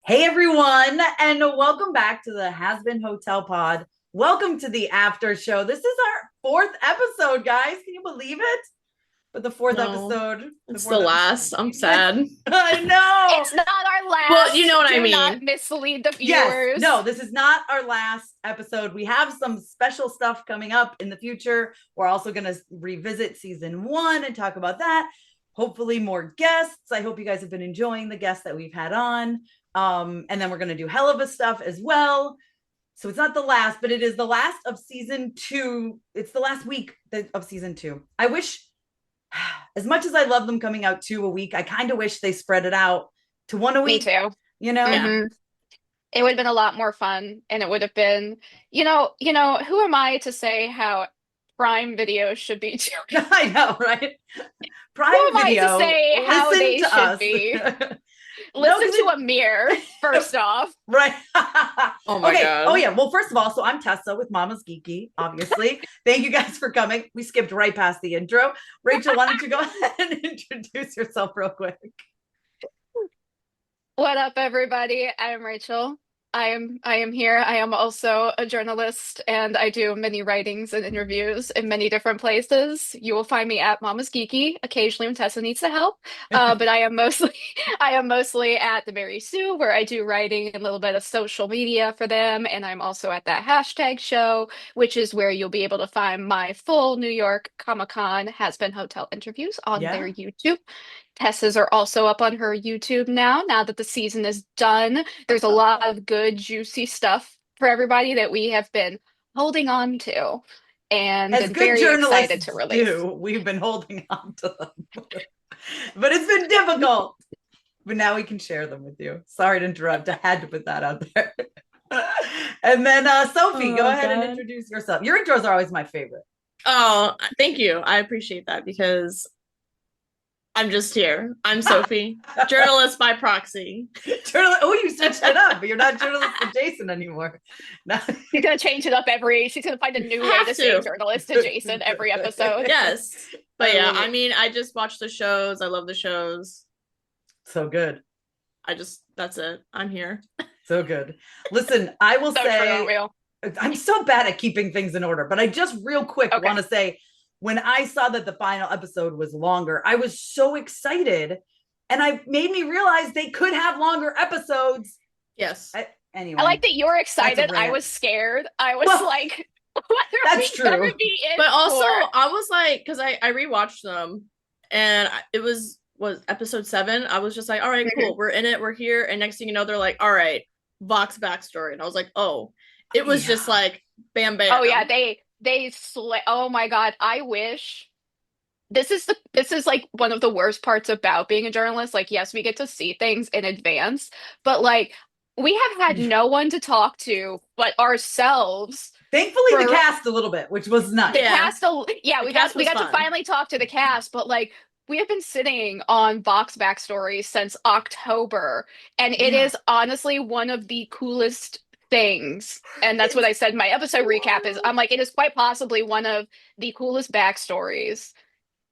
Hey everyone, and welcome back to the Hazbin Hotel pod. Welcome to the after show. This is our fourth episode, guys. Can you believe it? But the fourth No, episode, the it's the fourth last. I'm sad. I know. It's not our Well, you last. know what I Do not mean. mislead the Yes, viewers. no, this is not our last episode. We have some special stuff coming up in the future. We're also going to revisit season 1 and talk about that. Hopefully, more guests. I hope you guys have been enjoying the guests that we've had on. And then we're going to do hell of a stuff as well. So it's not the last, but it is the last of season 2. It's the last week of season 2. I wish, as much as I love them coming out 2 a week, I kind of wish they spread it out to 1 a Me week. too. You know? Yeah. It would have been a lot more fun, and it would have been, who am I to say how Prime Video should be doing? I know, right? Who Prime am I to Video, say how listen they to should us. be? No, Listen to a mirror, first off. right. Oh my Okay. God. Oh yeah. Well, first of all, so I'm Tessa with Mama's Geeky, obviously. Thank you guys for coming. We skipped right past the intro. Rachel, why don't you go ahead and introduce yourself real quick? What up, everybody? I am Rachel. I am here. I am also a journalist, and I do many writings and interviews in many different places. You will find me at Mama's Geeky occasionally when Tessa needs the help. But I am mostly I am mostly at the Mary Sue, where I do writing and a little bit of social media for them. And I'm also at that hashtag show, which is where you'll be able to find my full New York Comic-Con Hazbin Hotel interviews on their Yeah. YouTube. Tessa's are also up on her YouTube now that the season is done. There's a lot of good, juicy stuff for everybody that we have been holding on to and As been good very excited to journalists release. do, we've been holding on to them. But it's been difficult. But now we can share them with you. Sorry to interrupt. I had to put that out there. And then Sophie, go Oh, ahead and God. introduce yourself. Your intros are always my favorite. Oh, thank you. I appreciate that because I'm just here. I'm Sophie, journalist by proxy. Oh, you switched it up, but you're not journalist adjacent anymore. Now, She's gonna change it up she's gonna find a new way Have to say to. journalist adjacent every episode. Yes. But I yeah, love it. I mean, I just watch the shows. I love the shows. So good. That's it. I'm here. So good. Listen, I will So true, say, aren't we? I'm so bad at keeping things in order, but I just real quick Okay. want to say, when I saw that the final episode was longer, I was so excited. And I made me realize they could have longer episodes. Yes. Anyway. I like that you're That's excited. a I rant. was scared. I was Well, like, what are that's we gonna true. be in But also, for? I was like, because I rewatched them, and it was episode 7. I was just like, all right, cool, we're in it, we're here, and next thing you know, they're like, all right, Vox backstory, and I was like, oh, it was just like, bam, bam. Oh yeah, they slay. Oh my God, I wish this is like one of the worst parts about being a journalist. Like, yes, we get to see things in advance, but like we have had no one to talk to but ourselves. Thankfully, the For cast a little bit, which was nice. the Yeah. cast, yeah, The we cast got was to fun. finally talk to the cast, but like we have been sitting on Vox backstory since October, and it Yeah. is honestly one of the coolest things. And that's what I said in my episode recap is I'm like, it is quite possibly one of the coolest backstories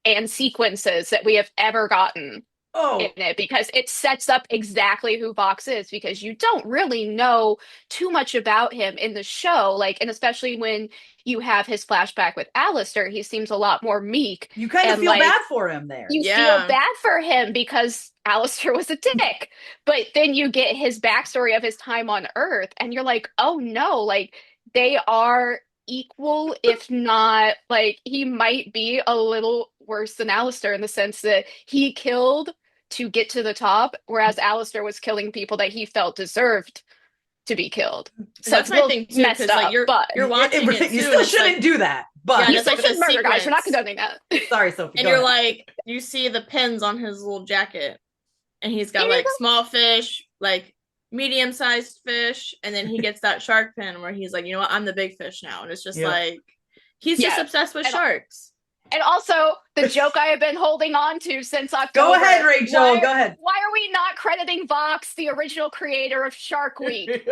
and sequences that we have ever gotten in Oh, it because it sets up exactly who Vox is because you don't really know too much about him in the show. Like, and especially when you have his flashback with Alistair, he seems a lot more meek you kind of and feel like bad for him there. you feel Yeah. bad for him because Alistair was a dick. But then you get his backstory of his time on Earth, and you're like, oh no, like they are equal, if not like he might be a little worse than Alistair in the sense that he killed to get to the top, whereas Alistair was killing people that he felt deserved to be killed. So That's it's a my little thing too, messed because like up, but you're watching it You too, still and it's shouldn't like, do that. yeah, But and you it's still like the should murder guys. We're not sequence. condoning that. sorry, Sophie. And Go you're ahead. like, you see the pins on his little jacket, and he's got Here you like go. small fish, like medium-sized fish, and then he gets that shark pin where he's like, you know what, I'm the big fish now, and it's just Yep. like he's just Yeah. obsessed with And sharks. And also the joke I have been holding on to since October. Go ahead, Rachel. Why, Go ahead. why are we not crediting Vox, the original creator of Shark Week?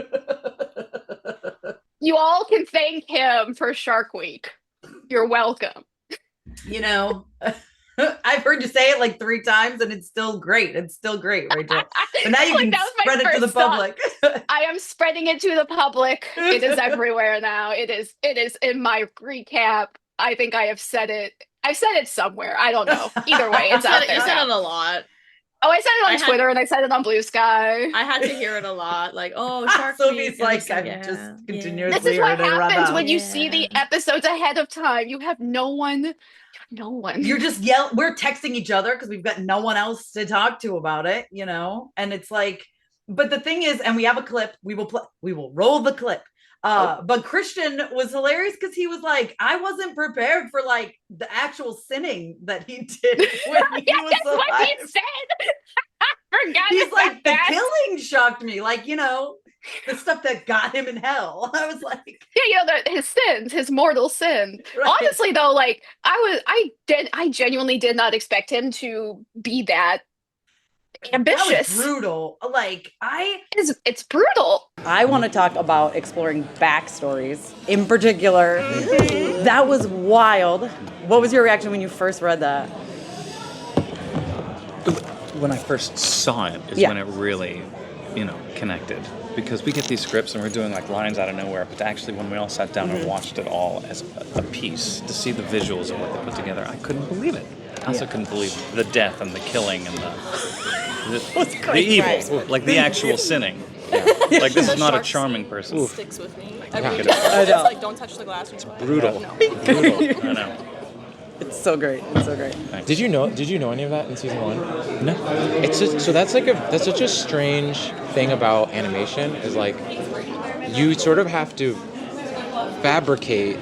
You all can thank him for Shark Week. You're welcome. You know, I've heard you say it like 3 times and it's still great. It's still great, Rachel. But now you Like, can that was my spread it to the first thought. public. I am spreading it to the public. It is everywhere now. It is in my recap. I think I have said it. I've said it somewhere. I don't know. Either way, it's out there You said now. it a lot. Oh, I said it on Twitter and I said it on Blue Sky. I had to hear it a lot. Like, oh, Shark Sophie's Week. like, And I've just This continuously is what heard it around the happens house. when you see the episodes ahead of time. You have no one. No one. You're just we're texting each other because we've got no one else to talk to about it, you know? And it's like, but the thing is, and we have a clip, we will roll the clip. But Christian was hilarious because he was like, I wasn't prepared for like the actual sinning that he did when he was alive. What he said. I forgot. He's like, the killing shocked me. Like, you know, the stuff that got him in hell. I was like, yeah, you know, his sins, his mortal sin. Right. Honestly, though, like I genuinely did not expect him to be that ambitious. that was brutal. Like, It's brutal. I want to talk about exploring backstories in particular. That was wild. What was your reaction when you first read that? When I first saw it is when it really, connected. Because we get these scripts and we're doing like lines out of nowhere, but actually when we all sat down and watched it all as a piece, to see the visuals of what they put together, I couldn't believe it. I also couldn't believe the death and the killing and the evil, like the actual sinning. Yeah. Like, this is not a charming person. Sticks with me. I Every know. it's like, don't touch the glass. Brutal. No. Brutal. I know. It's so great. It's so great. Thanks. Did you know any of that in season 1? No. It's just, so that's such a strange thing about animation, is like you sort of have to fabricate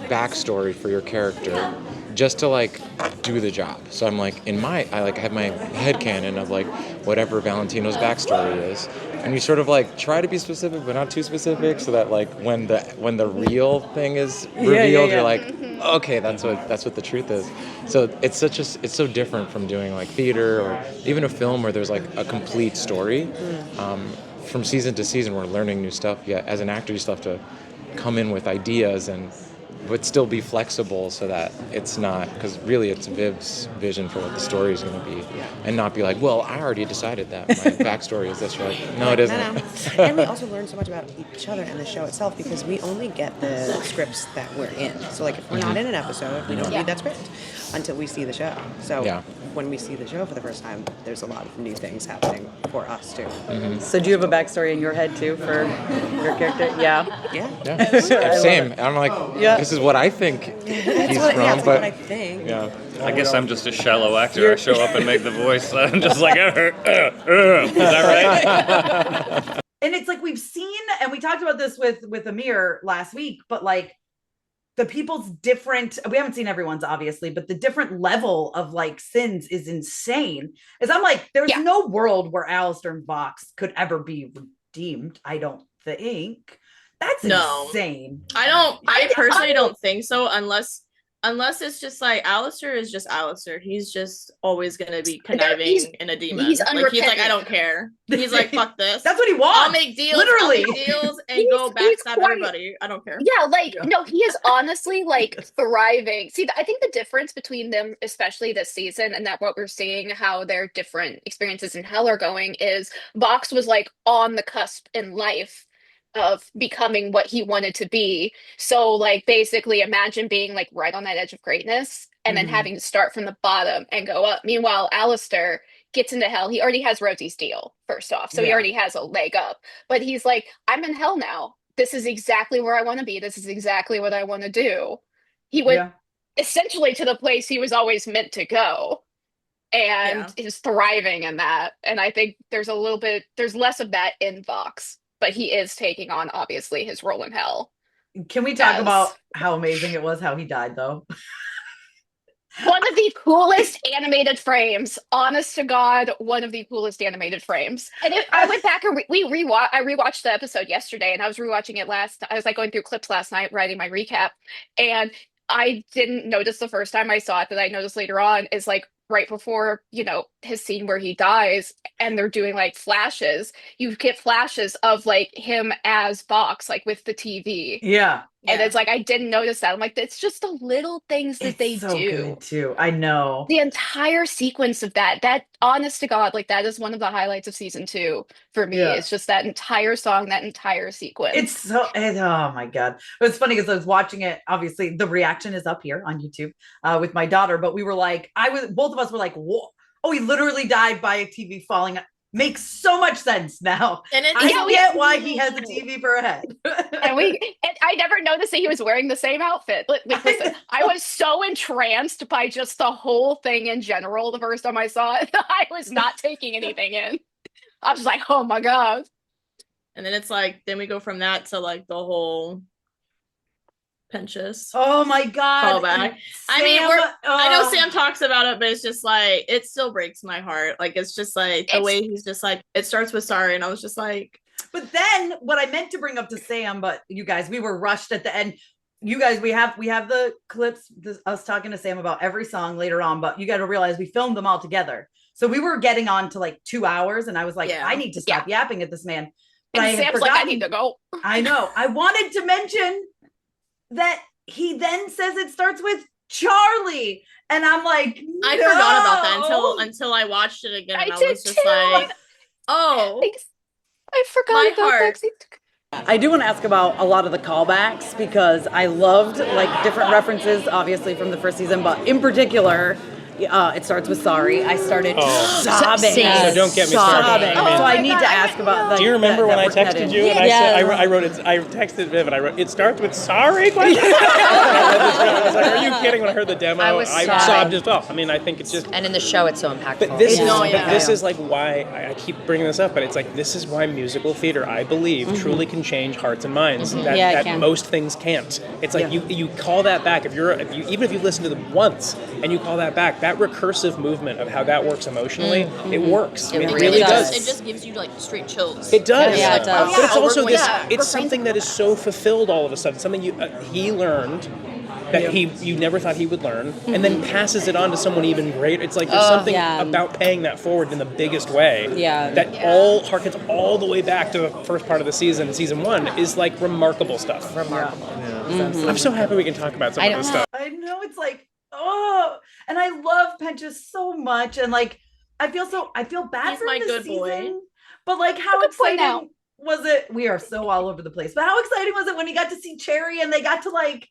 backstory for your character just to like do the job. So I'm like, I have my headcanon of like whatever Valentino's backstory is, and you sort of like try to be specific but not too specific, so that like when the real thing is revealed, you're like, okay, that's what the truth is. So it's so different from doing like theater or even a film where there's like a complete story. From season to season, we're learning new stuff. Yeah, as an actor, you still have to come in with ideas but still be flexible, so that it's not, because really it's Viv's vision for what the story is going to be, and not be like, well, I already decided that my backstory is this. You're like, no, it isn't. No. And we also learn so much about each other in the show itself, because we only get the scripts that we're in. So like if we're not in an episode, we don't read that script until we see the show. So when we see the show for the first time, there's a lot of new things happening for us too. So do you have a backstory in your head too for your character? Yeah. Yeah. Same. I'm like, this is what I think he's from, that's but what I think. I guess I'm just a shallow actor. I show up and make the voice. I'm just like, is that right? And it's like, we've seen, and we talked about this with Amir last week, but like the people's different, we haven't seen everyone's obviously, but the different level of like sins is insane. As I'm like, there's no world where Alistair and Vox could ever be redeemed. I don't think. That's insane. I personally don't think so, unless it's just like Alistair is just Alistair. He's just always gonna be conniving in a demon. He's like, I don't care. He's like, fuck this. That's what he wants. I'll make deals. Literally. I'll make deals and go backstab everybody. I don't care. Yeah, like no, he is honestly like thriving. See, I think the difference between them, especially this season, and that what we're seeing, how their different experiences in hell are going, is Vox was like on the cusp in life of becoming what he wanted to be. So like basically imagine being like right on that edge of greatness and then having to start from the bottom and go up. Meanwhile, Alistair gets into hell. He already has Rosie's deal, first off. So he already has a leg up. But he's like, I'm in hell now. This is exactly where I want to be. This is exactly what I want to do. He went essentially to the place he was always meant to go. And is thriving in that. And I think there's less of that in Vox. But he is taking on, obviously, his role in hell. Can we talk about how amazing it was how he died, though? One of the coolest animated frames. Honest to God, one of the coolest animated frames. And I went back and I rewatched the episode yesterday, and I was rewatching it I was like going through clips last night, writing my recap. And I didn't notice the first time I saw it, that I noticed later on, is like right before, his scene where he dies and they're doing like flashes. You get flashes of like him as Vox, like with the TV. Yeah. And it's like I didn't notice that. I'm like, it's just the little things that they so do. Good too. I know. The entire sequence of that honest to God, like that is one of the highlights of season 2 for me. Yeah. It's just that entire song, that entire sequence. Oh my God. It was funny because I was watching it. Obviously, the reaction is up here on YouTube with my daughter, but we were like, both of us were like, whoa. Oh, he literally died by a TV falling. Makes so much sense now. And I get why he has a TV for a head. and I never noticed that he was wearing the same outfit. Like, listen, I was so entranced by just the whole thing in general the first time I saw it. I was not taking anything in. I was just like, oh my God. And then it's like, then we go from that to like the whole Pentious. Oh my God. Callback. I mean, I know Sam talks about it, but it's just like, it still breaks my heart. Like, it's just like the way he's just like, it starts with sorry. And I was just like, but then what I meant to bring up to Sam, but you guys, we were rushed at the end. You guys, we have the clips, us talking to Sam about every song later on, but you got to realize we filmed them all together. So we were getting on to like 2 hours and I was like, I need to stop yapping at this man. But and Sam's like, I need to go. I know. I wanted to mention that he then says it starts with Charlie. And I'm like, I forgot about that until I watched it again. And I was just like, oh, I forgot about that. I do want to ask about a lot of the callbacks because I loved like different references, obviously from the first season, but in particular, it starts with sorry. I started sobbing. So don't get me started. So I need to ask about. Do you remember when I texted you and I said I wrote it? I texted Viv and I wrote it starts with sorry. I was like, are you kidding? When I heard the demo, I sobbed as well. I mean, I think it's just. And in the show, it's so impactful. But this is like why I keep bringing this up. But it's like this is why musical theater, I believe, truly can change hearts and minds. That most things can't. It's like you call that back even if you listen to them once and you call that back. That recursive movement of how that works emotionally, it works. It really does. It just gives you like straight chills. It does. Yeah, it does. But it's also it's something that is so fulfilled all of a sudden. Something he learned that you never thought he would learn, and then passes it on to someone even greater. It's like there's something about paying that forward in the biggest way. That all harkens all the way back to the first part of the season 1, is like remarkable stuff. Remarkable. I'm so happy we can talk about some of this stuff. I know, it's like, and I love Pentious so much, and like I feel bad for him this season. Boy. But like, how exciting was it? We are so all over the place. But how exciting was it when he got to see Cherry and they got to like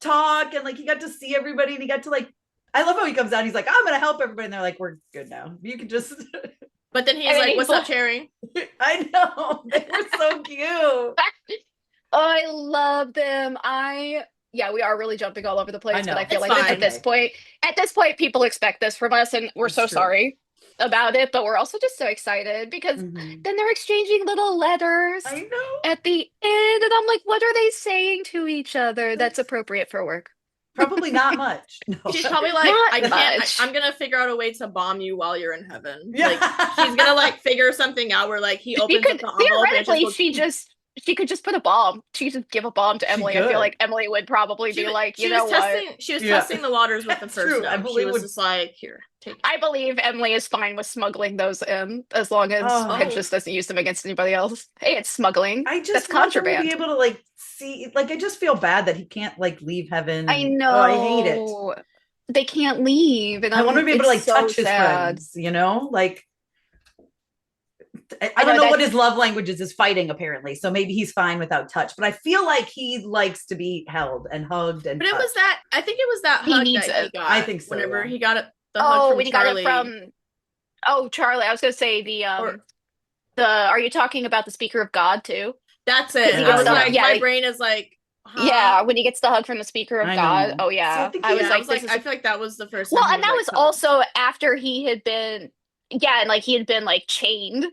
talk and like he got to see everybody and he got to like. I love how he comes out. He's like, I'm gonna help everybody, and they're like, we're good now. You can just. But then he's like, "What's up, Cherry?" I know, they were so cute. I love them. We are really jumping all over the place, but I feel like at this point, people expect this from us, and we're so sorry about it, but we're also just so excited because then they're exchanging little letters at the end, and I'm like, what are they saying to each other that's appropriate for work? Probably not much. No. She's probably like, I'm gonna figure out a way to bomb you while you're in heaven. Like she's gonna like figure something out where like he opens up the envelope. Theoretically, she could just put a bomb. She could just give a bomb to Emily. I feel like Emily would probably be like, you know what? She was testing the waters with the first step. She was just like, here, take it. I believe Emily is fine with smuggling those in as long as Pentious doesn't use them against anybody else. Hey, it's smuggling. That's contraband. To be able to like see, like I just feel bad that he can't like leave heaven. I know. Oh, I hate it. They can't leave, and I want to be able to like touch his friends. You know, like. I don't know what his love language is fighting apparently, so maybe he's fine without touch, but I feel like he likes to be held and hugged and but touched. I think it was that hug he got. I think so. Whenever he got it, the hug from when he Charlie. got it from Charlie. I was gonna say are you talking about the speaker of God too? That's it. I was like, my brain is like, when he gets the hug from the speaker of God. Oh yeah. So I feel like that was the first well, time and that was also after he had been and like he had been like chained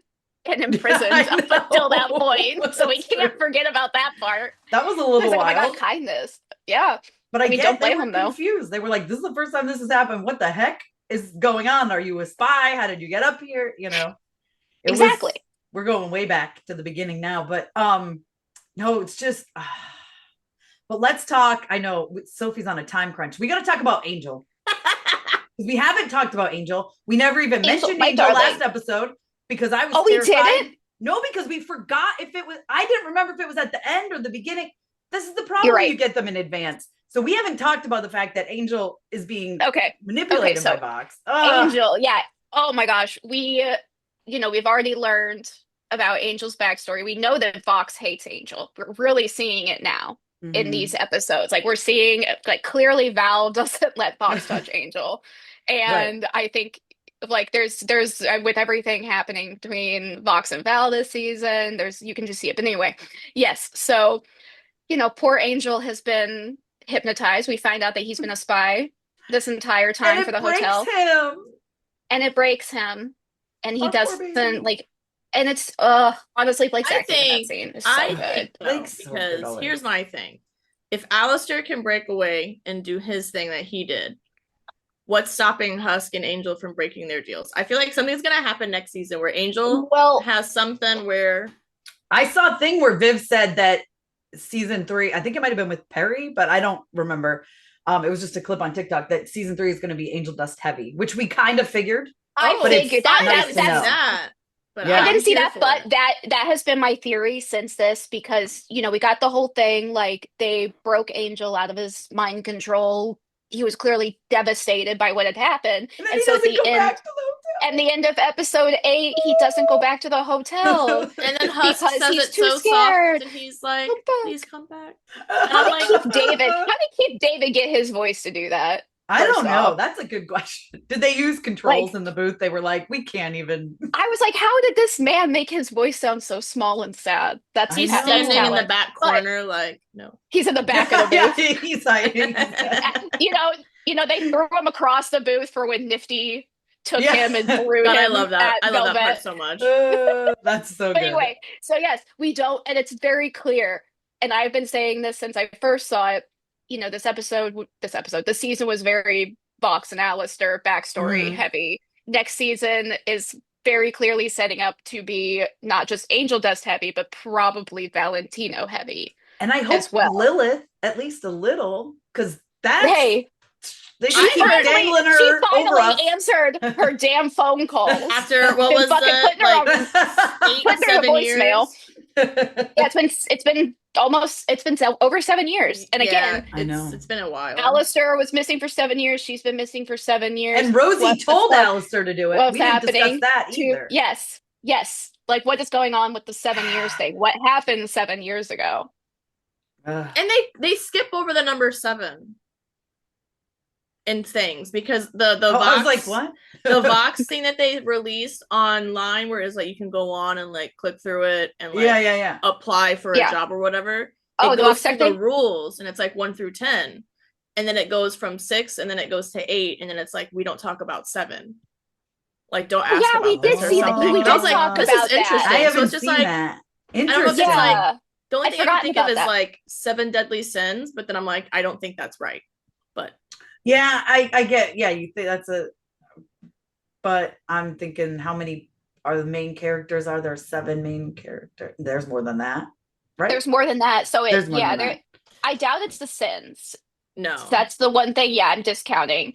and imprisoned up until that point. So we can't forget about that part. That was a little wild. Oh my God, kindness. Yeah. But I mean, don't blame him though. Confused. They were like, this is the first time this has happened. What the heck is going on? Are you a spy? How did you get up here? You know? Exactly. We're going way back to the beginning now, but no, it's just but let's talk. I know Sophie's on a time crunch. We got to talk about Angel. We haven't talked about Angel. We never even mentioned Angel last episode. Because I was terrified. We didn't? No, because we forgot if it was. I didn't remember if it was at the end or the beginning. this is the problem. You're When right. you get them in advance. So we haven't talked about the fact that Angel is being manipulated so by Vox. Angel, yeah. Oh my gosh. We've already learned about Angel's backstory. We know that Vox hates Angel. We're really seeing it now in these episodes. Like we're seeing like clearly Val doesn't let Vox touch Angel. And I think like there's with everything happening between Vox and Val this season, you can just see it. But anyway, yes. So, poor Angel has been hypnotized. We find out that he's been a spy this entire time for the hotel. And it breaks him. And he doesn't like, and it's honestly Blake's acting in that scene is so good. Because here's my thing. If Alistair can break away and do his thing that he did, what's stopping Husk and Angel from breaking their deals? I feel like something's gonna happen next season where Angel has something where I saw a thing where Viv said that season 3, I think it might have been with Perry, but I don't remember. It was just a clip on TikTok that season 3 is going to be Angel Dust heavy, which we kind of figured. I figured that. But I didn't see that, but that has been my theory since this, because we got the whole thing like they broke Angel out of his mind control. He was clearly devastated by what had happened, and so at the end of episode 8, he doesn't go back to the hotel, and then Husk says he's it too so scared. soft, and he's like, "Please come back." How did Keith David get his voice to do that? I don't know. That's a good question. Did they use controls in the booth? They were like, we can't even. I was like, how did this man make his voice sound so small and sad? He's standing in the back corner, like, no. He's in the back of the booth. Yeah, he's hiding. They threw him across the booth for when Nifty took him and threw him. I love that. I love Velvet. that part so much. That's so but good. Anyway, so yes, we don't, and it's very clear. And I've been saying this since I first saw it. The season was very Vox and Alistair backstory heavy. Next season is very clearly setting up to be not just Angel Dust heavy, but probably Valentino heavy. And I hope Lilith at least a little, because that's they she keep dangling her over us. Answered her damn phone calls after what was it, like 7 years. Yeah, it's been over 7 years. And again, I know it's been a while. Alistair was missing for 7 years. She's been missing for 7 years. And Rosie told Alistair to do it. We didn't discuss that either. Yes. Like, what is going on with the 7 years thing? What happened 7 years ago? And they skip over the number 7 in things because the Vox, I was like, what? The Vox thing that they released online, where it's like you can go on and like click through it and like apply for a job or whatever. It goes through the rules, and it's like 1 through 10, and then it goes from 6, and then it goes to 8, and then it's like we don't talk about 7. Like, don't ask about we this did or see something. that. I was like, this is interesting. I haven't so it's just seen like that. I don't know if it's like the only thing I can think of is that. like 7 deadly sins, but then I'm like, I don't think that's right. But yeah, I get, you think that's but I'm thinking, how many are the main characters? Are there 7 main characters? There's more than that, right? There's more than that. So I doubt it's the sins. No, so that's the one thing. Yeah, I'm discounting.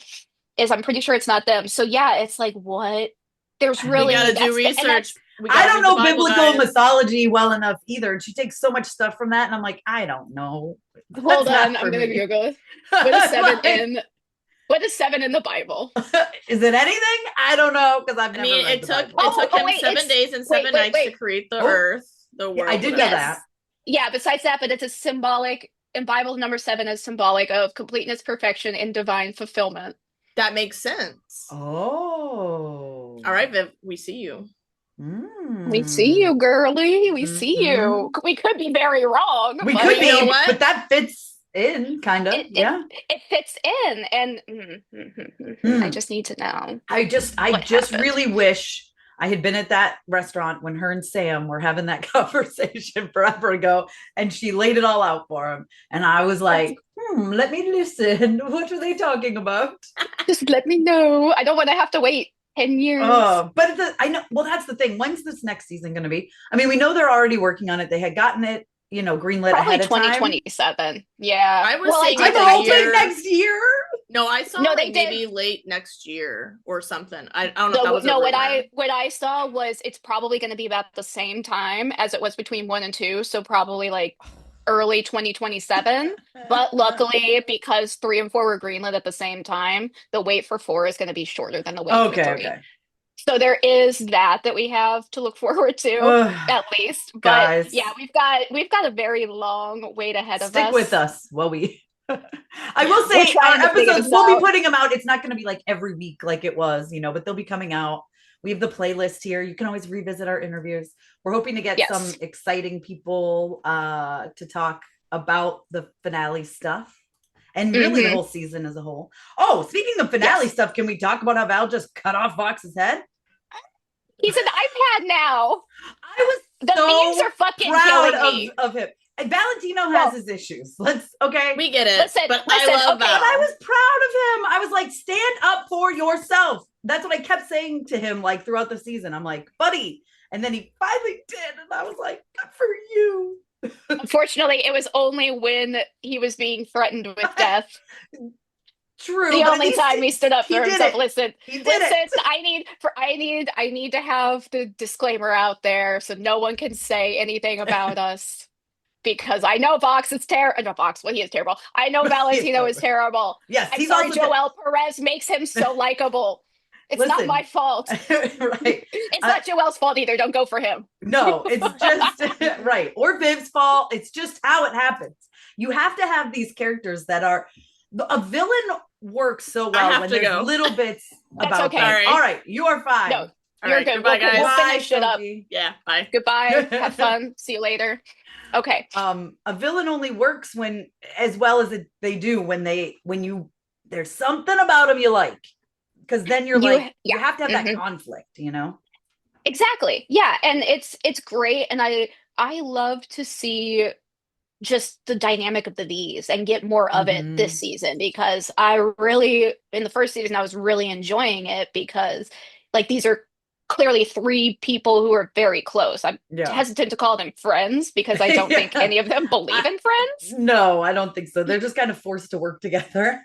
Is I'm pretty sure it's not them. So yeah, it's like what? There's really we gotta do research. I don't know biblical mythology well enough either. And she takes so much stuff from that, and I'm like, I don't know. Hold on, I'm gonna Google it. What is 7 in? What is 7 in the Bible? Is it anything? I don't know, because I've never read it took him 7 days and 7 nights to create the earth, the world. I did know that. Yeah, besides that, but it's a symbolic, in Bible number 7 is symbolic of completeness, perfection, and divine fulfillment. That makes sense. Oh. All right, Viv, we see you. We see you, girly. We see you. We could be very wrong. We could be, but that fits in, kind of. It fits in, and I just need to know. I just really wish I had been at that restaurant when her and Sam were having that conversation forever ago, and she laid it all out for him, and I was like, let me listen. What are they talking about? Just let me know. I don't want to have to wait 10 years. Oh, but I know. Well, that's the thing. When's this next season going to be? I mean, we know they're already working on it. They had gotten it, greenlit probably ahead of time. 2027. Yeah. I was saying I'm hoping next year. No, I saw maybe late next year or something. I don't know if that was what I saw was it's probably going to be about the same time as it was between 1 and 2. So probably like early 2027. But luckily, because 3 and 4 were greenlit at the same time, the wait for 4 is going to be shorter than the wait for 3. Okay. So there is that we have to look forward to, at least. But guys, yeah, we've got a very long wait ahead of us. Stick with us while we. I will say our episodes, we'll be putting them out. It's not going to be like every week like it was, but they'll be coming out. We have the playlist here. You can always revisit our interviews. We're hoping to get some exciting people to talk about the finale stuff and really the whole season as a whole. Oh, speaking of finale stuff, can we talk about how Val just cut off Vox's head? He's an iPad now. I was memes are fucking proud of him. And Valentino has his issues. We get it. Listen, I love Val. But I was proud of him. I was like, stand up for yourself. That's what I kept saying to him like throughout the season. I'm like, buddy. And then he finally did. And I was like, good for you. Unfortunately, it was only when he was being threatened with death. True. The only time he stood up for himself. Listen, I need to have the disclaimer out there so no one can say anything about us. Because I know Vox is terrible. Not Vox, he is terrible. I know Valentino is terrible. Yes, I'm sorry, Joel Perez makes him so likable. It's not my fault. Right. It's not Joel's fault either. Don't go for him. No, it's just right. Or Viv's fault. It's just how it happens. You have to have these characters that are a villain works so well when there's little bits about that. All right, you are fine. No, you're good. Goodbye, guys. We'll finish it up. Yeah, bye. Goodbye. Have fun. See you later. Okay. A villain only works as well as they do when there's something about them you like, because then you have to have that conflict, Exactly. Yeah, and it's great, and I love to see just the dynamic of the V's and get more of it this season, because in the first season I was really enjoying it because like these are clearly 3 people who are very close. I'm hesitant to call them friends because I don't think any of them believe in friends. No, I don't think so. They're just kind of forced to work together.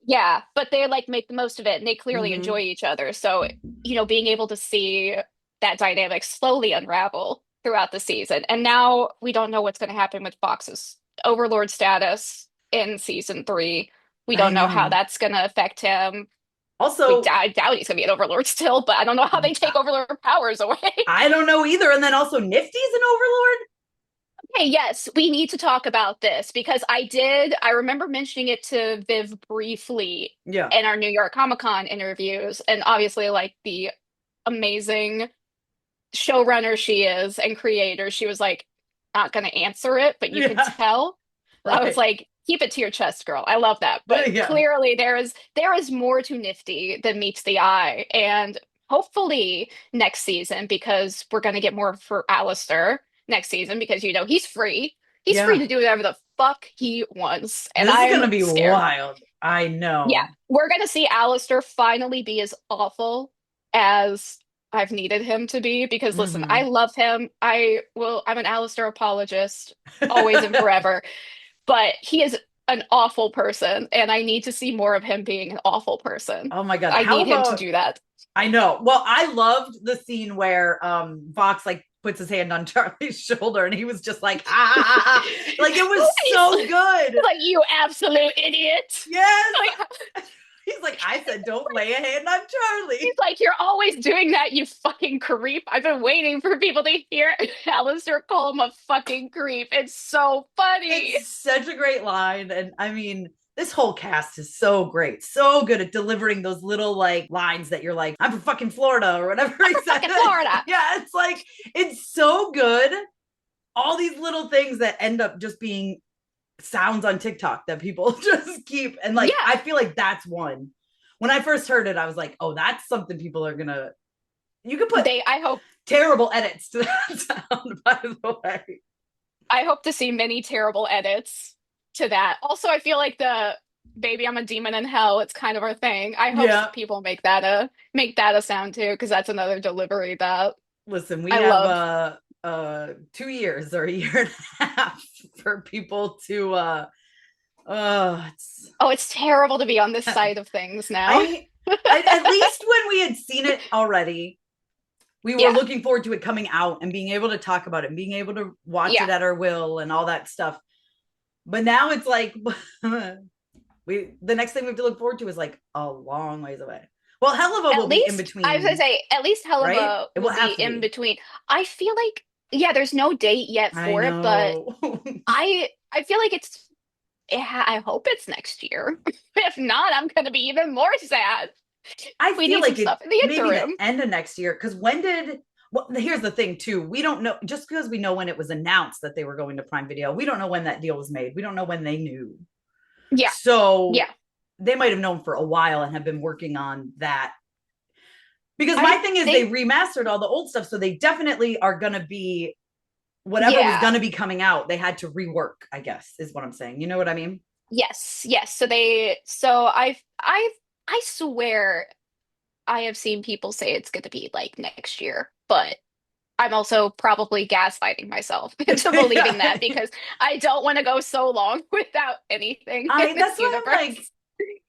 Yeah, but they like make the most of it and they clearly enjoy each other. So, being able to see that dynamic slowly unravel throughout the season. And now we don't know what's going to happen with Fox's overlord status in season 3. We don't know how that's going to affect him. Also, I doubt he's going to be an overlord still, but I don't know how they take overlord powers away. I don't know either. And then also Nifty's an overlord? Okay, yes, we need to talk about this because I remember mentioning it to Viv briefly in our New York Comic-Con interviews. And obviously, like the amazing showrunner she is and creator, she was like, not going to answer it, but you can tell. Right. I was like, keep it to your chest, girl. I love that. But clearly there is more to Nifty than meets the eye. And hopefully next season, because we're going to get more for Alistair next season, because, he's free. He's free to do whatever the fuck he wants. And this is going to be wild. I know. Yeah. We're going to see Alistair finally be as awful as I've needed him to be, because listen, I love him. I'm an Alistair apologist, always and forever. But he is an awful person, and I need to see more of him being an awful person. Oh my God. I need him to do that. I know. Well, I loved the scene where Vox puts his hand on Charlie's shoulder and he was just like, ah. Like it was so good. Like, you absolute idiot. Yes. He's like, I said, don't lay a hand on Charlie. He's like, you're always doing that, you fucking creep. I've been waiting for people to hear Alistair call him a fucking creep. It's so funny. It's such a great line. And I mean, this whole cast is so great. So good at delivering those little lines that you're like, I'm from fucking Florida or whatever. I'm from fucking Florida. Yeah, it's like, it's so good. All these little things that end up just being sounds on TikTok that people just keep, and I feel like that's one. When I first heard it, I was like, oh, that's something people are gonna, you could put I hope terrible edits to that sound, by the way. I hope to see many terrible edits to that. Also, I feel like the baby I'm a demon in hell, it's kind of our thing. I hope people make that a sound too, because that's another delivery that listen, we have 2 years or a year and a half for people to it's terrible to be on this side of things now. At least when we had seen it already, we were looking forward to it coming out and being able to talk about it and being able to watch it at our will and all that stuff. But now it's like the next thing we have to look forward to is like a long ways away. Well, Helava will be in between. I was gonna say, at least Helava right? It will be in be. between. I feel like, yeah, there's no date yet for it, but I feel like I hope it's next year. If not, I'm gonna be even more sad. I We feel need like some stuff in the maybe interim. the end of next year. Because when did? Well, here's the thing too. We don't know, just because we know when it was announced that they were going to Prime Video. We don't know when that deal was made. We don't know when they knew. Yeah. So yeah, they might have known for a while and have been working on that. Because my thing is they remastered all the old stuff, so they definitely are going to be whatever was going to be coming out. They had to rework, I guess, is what I'm saying. You know what I mean? Yes. So I swear I have seen people say it's going to be like next year, but I'm also probably gaslighting myself into believing that because I don't want to go so long without anything in this universe. Like,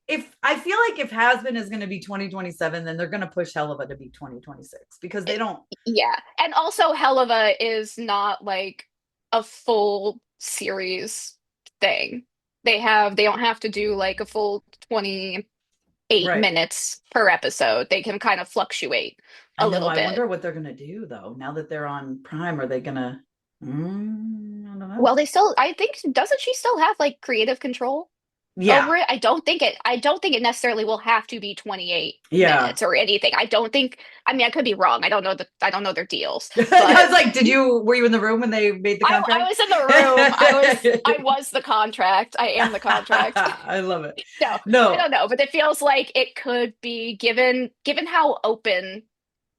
if I feel like if Hazbin is going to be 2027, then they're going to push Helava to be 2026 because they don't. Yeah, and also Helava is not like a full series thing. They don't have to do like a full 28 minutes per episode. They can kind of fluctuate a little bit. I wonder what they're gonna do though. Now that they're on Prime, are they gonna? I don't know. Well, I think, doesn't she still have like creative control over it? I don't think it necessarily will have to be 28 minutes or anything. I don't think. I mean, I could be wrong. I don't know their deals. But I was like, were you in the room when they made the contract? I was in the room. I was the contract. I am the contract. I love it. No, I don't know, but it feels like it could be given how open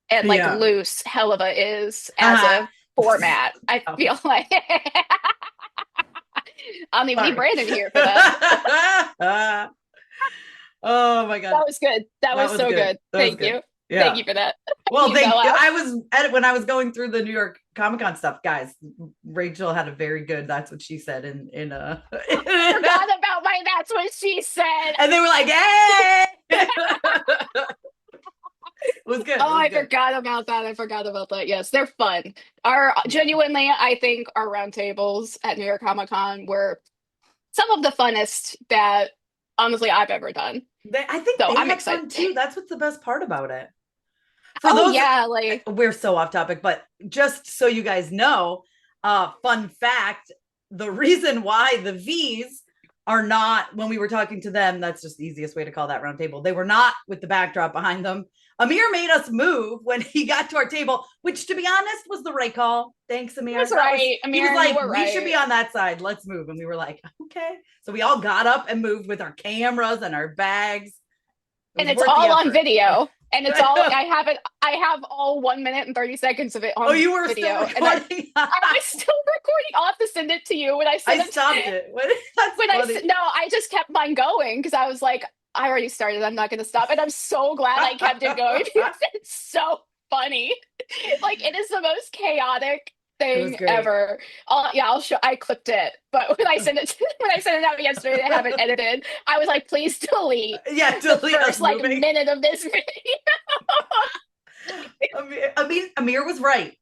and like loose Helava is as a format. I feel like I don't even need Brandon here for that. Oh my god, that was good. That was so good. Thank you. Yeah. Thank you for that. Well, thank you. When I was going through the New York Comic-Con stuff, guys, Rachel had a very good "that's what she said" in I forgot about my "that's what she said," and they were like, "Hey!" It was good. I forgot about that. Yes, they're fun. Genuinely, I think our roundtables at New York Comic-Con were some of the funnest that honestly I've ever done. I think so. I'm excited too. That's what's the best part about it. Like we're so off topic, but just so you guys know, fun fact: the reason why the V's are not, when we were talking to them, that's just the easiest way to call that roundtable. They were not with the backdrop behind them. Amir made us move when he got to our table, which, to be honest, was the right call. Thanks, Amir. That's right. Amir, he was like, we should be on that side. Let's move. And we were like, okay. So we all got up and moved with our cameras and our bags. And it's all on video. And it's all I have all 1 minute and 30 seconds of it on you were video. Still recording? And I was still recording. I'll have to send it to you when I send it. I stopped it. I just kept mine going because I was like, I already started. I'm not going to stop. And I'm so glad I kept it going because it's so funny. Like, it is the most chaotic thing ever. I'll show. I clipped it, but when I sent it out yesterday to have it edited, I was like, please delete. Yeah, delete the first minute of this video. Amir was right.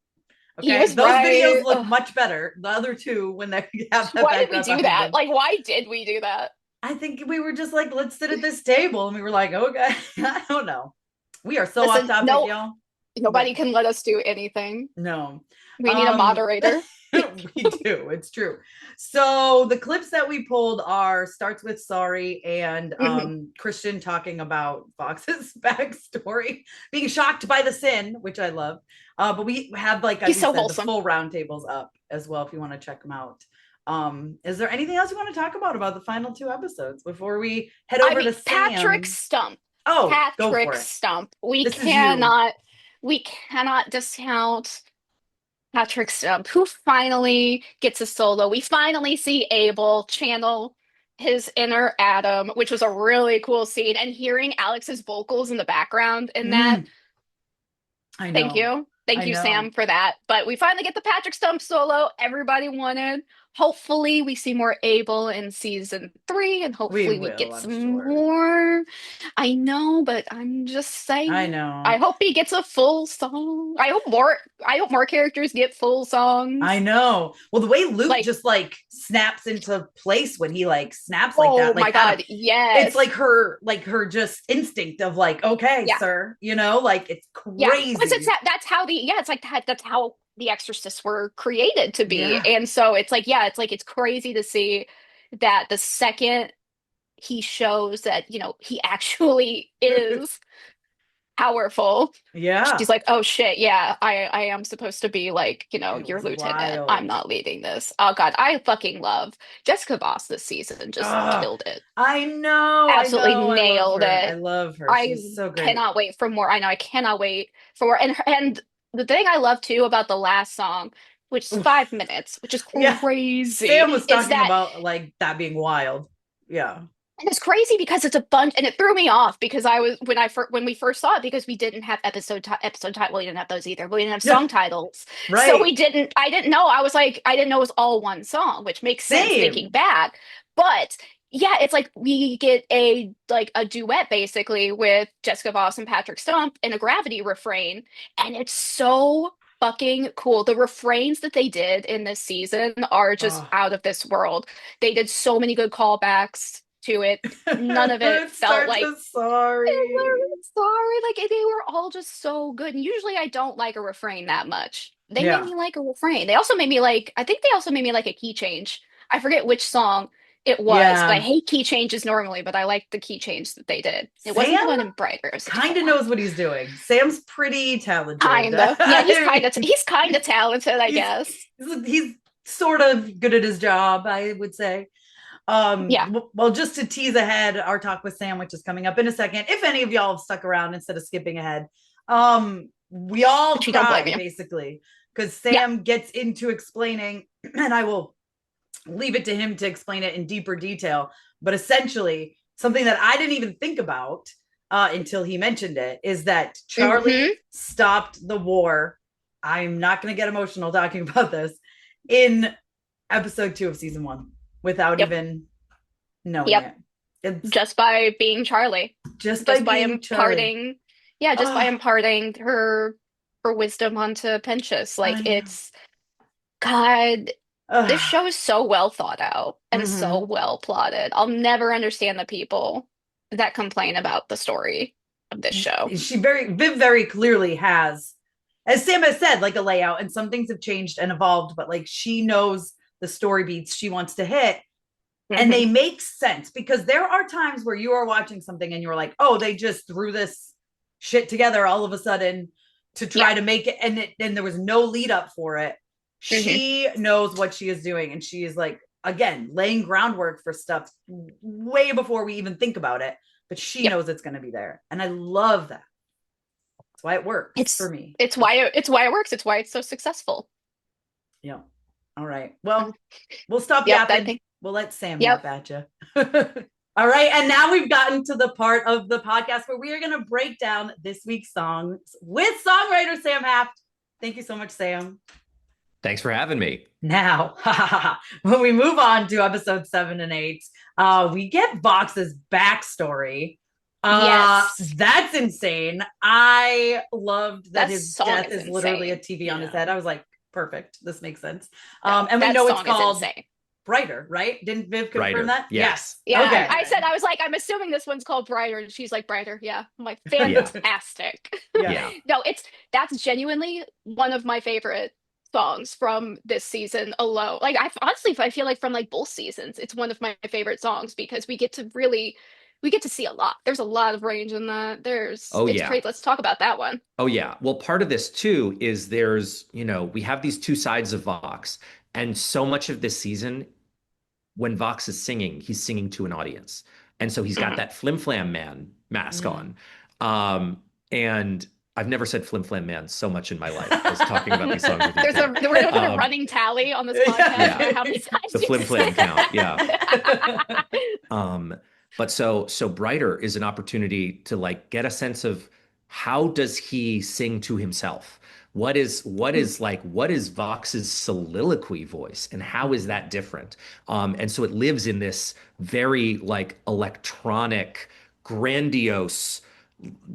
Okay, those videos look much better. The other two, when they have that. Why did we do that? Like, why did we do that? I think we were just like, let's sit at this table, and we were like, okay, I don't know. We are so off topic, y'all. Nobody can let us do anything. No. We need a moderator. We do. It's true. So the clips that we pulled starts with sorry and Christian talking about Fox's backstory, being shocked by the sin, which I love. But we have the full roundtables up as well if you want to check them out. Is there anything else you want to talk about the final two episodes before we head over to Sam? Patrick Stump. Oh, Patrick Stump. We cannot discount Patrick Stump, who finally gets a solo. We finally see Abel channel his inner Adam, which was a really cool scene. And hearing Alex's vocals in the background in that. I know. Thank you, Sam, for that. But we finally get the Patrick Stump solo everybody wanted. hopefully we see more Abel in season 3, and hopefully we get some more. I know, but I'm just saying. I know. I hope he gets a full song. I hope more characters get full songs. I know. Well, the way Luke just like snaps into place when he like snaps like that. Oh my God, yes. It's like her just instinct of like, okay, sir, you know, like it's crazy. Yeah, that's how that's how the Exorcists were created to be. And so it's like, it's crazy to see that the second he shows that, you know, he actually is powerful. Yeah. She's like, oh shit, yeah, I am supposed to be like, you know, your lieutenant. Wild. I'm not leading this. Oh God, I fucking love Jessica Voss this season. Just killed it. I know. Absolutely nailed it. I love her. She's so great. Cannot wait for more. I know. I cannot wait for more. And the thing I love too about the last song, which is 5 minutes, which is crazy. Sam was talking about like that being wild. Yeah. And it's crazy because it's a bunch, and it threw me off because when we first saw it, because we didn't have episode title. Well, we didn't have those either. But we didn't have song titles, right? So I didn't know. I was like, I didn't know it was all one song, which makes sense thinking back. But yeah, it's like we get a duet basically with Jessica Voss and Patrick Stump in a Gravity refrain, and it's so fucking cool. The refrains that they did in this season are just out of this world. They did so many good callbacks to it. None of it felt like sorry. Like they were all just so good. And usually I don't like a refrain that much. They made me like a refrain. They also made me like, I think they also made me like a key change. I forget which song it was, but I hate key changes normally, but I like the key change that they did. It wasn't the one in Brighter. Kind of knows what he's doing. Sam's pretty talented. Kind of. Yeah, he's kind of talented, I guess. He's sort of good at his job, I would say. Well, just to tease ahead, our talk with Sam, which is coming up in a second, if any of y'all have stuck around instead of skipping ahead, we all cry basically because Sam gets into explaining, and I will leave it to him to explain it in deeper detail, but essentially something that I didn't even think about until he mentioned it is that Charlie stopped the war. I'm not going to get emotional talking about this in episode 2 of season 1 without even knowing it. It's just by being Charlie. Just by imparting. Yeah, just by imparting her wisdom onto Pentious. Like it's God. This show is so well thought out and so well plotted. I'll never understand the people that complain about the story of this show. Viv very clearly has, as Sam has said, like a layout, and some things have changed and evolved, but like she knows the story beats she wants to hit, and they make sense, because there are times where you are watching something and you're like, oh, they just threw this shit together all of a sudden to try to make it, and there was no lead up for it. She knows what she is doing, and she is like, again, laying groundwork for stuff way before we even think about it, but she knows it's going to be there, and I love that. That's why it works for me. It's why it works. It's why it's so successful. Yeah. All right. Well, we'll stop yapping. We'll let Sam yap at you. All right. And now we've gotten to the part of the podcast where we are going to break down this week's songs with songwriter Sam Haft. Thank you so much, Sam. Thanks for having me. Now, when we move on to episode 7 and 8, we get Vox's backstory. That's insane. I loved that his death is literally a TV on his head. I was like, perfect. This makes sense. And we know it's called Brighter, right? Didn't Viv confirm that? Yes. Yeah. Okay. I was like, I'm assuming this one's called Brighter, and she's like, Brighter. Yeah. I'm like, fantastic. No, that's genuinely one of my favorite songs from this season alone. Like, I feel like from like both seasons, it's one of my favorite songs because we get to see a lot. There's a lot of range in that. It's great. Let's talk about that one. Oh yeah. Well, part of this too is we have these two sides of Vox, and so much of this season, when Vox is singing, he's singing to an audience. And so he's got that Flim Flam Man mask on. And I've never said Flim Flam Man so much in my life. I was talking about these songs with you. We're going to put a running tally on this podcast. How many times the Flim Flam count, But so Brighter is an opportunity to like get a sense of how does he sing to himself? What is Vox's soliloquy voice, and how is that different? And so it lives in this very like electronic, grandiose,